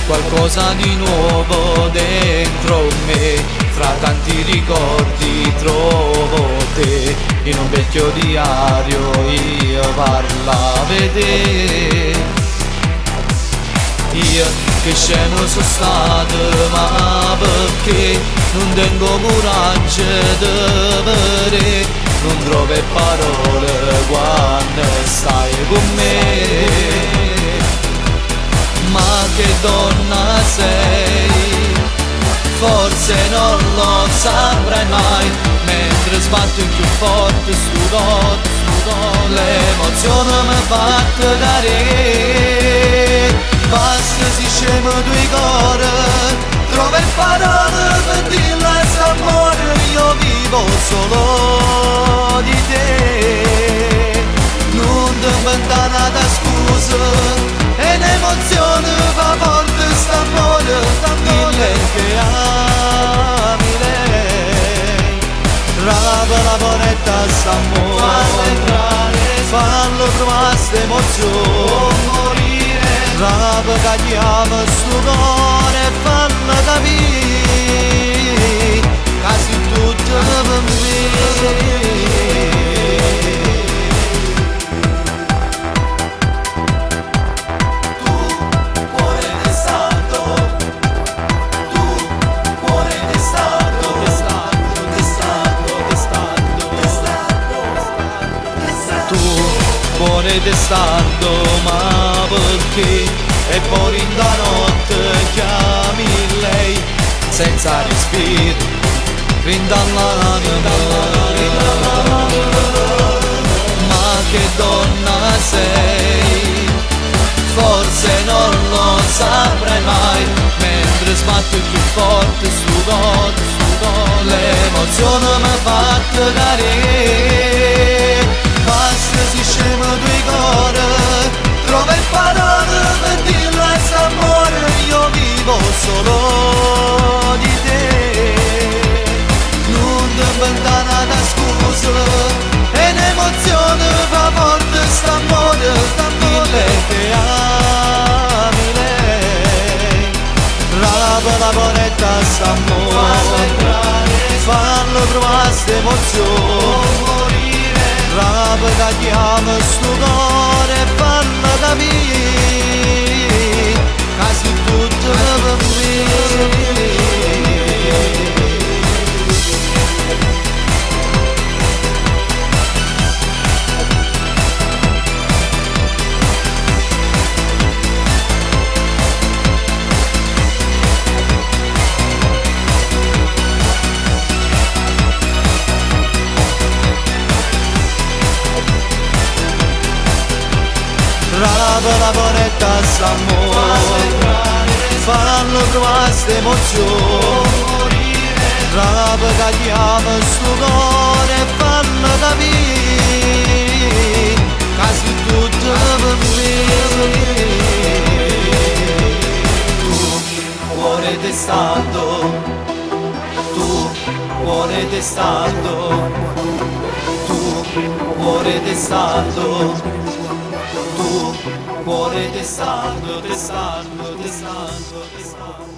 Qualcosa di nuovo dentro me, fra tanti ricordi trovo te. In un vecchio diario io parlo a vedere. Io che scemo sono stato, ma perché non tengo coraggio di vedere. Non trovo parole quando stai con me. Ma che donna sei, forse non lo saprai mai. Mentre sbatto più forte stu gol, l'emozione mi fa cadere. Basta si scemo due cuore, trovo parole per dirle s'amore. Io vivo solo di te, non ti inventare nada scusa. E l'emozione fa forte st'amore, dille che ami lei. Rapa la bonetta st'amore, fallo entrare, fallo trovare st'emozione. Rapa che chiama sto cuore e fallo capire, quasi tutto per me. Cuore testardo, ma perché? E poi in da notte chiami lei, senza respiro, rindall'anima. Ma che donna sei, forse non lo saprai mai. Mentre sbatto più forte stu gol, l'emozione mi fa cadere. Basta si scema due cuore, trova parole per dirle s'amore. Io vivo solo di te, non ti inventare nada scusa. E l'emozione fa forte st'amore, dille che ami lei. Rapa la bonetta st'amore, fallo trovare st'emozione. Rapa che chiama sto cuore e fallo capire, quasi tutto per me. Rapa la bonetta s'amore, fallo trovare st'emozione. Rapa che chiama sto cuore e fallo capire, quasi tutto per me. Tu, cuore testardo, tu, cuore testardo, tu, cuore testardo. Tu, cuore testardo, testardo, testardo, testardo.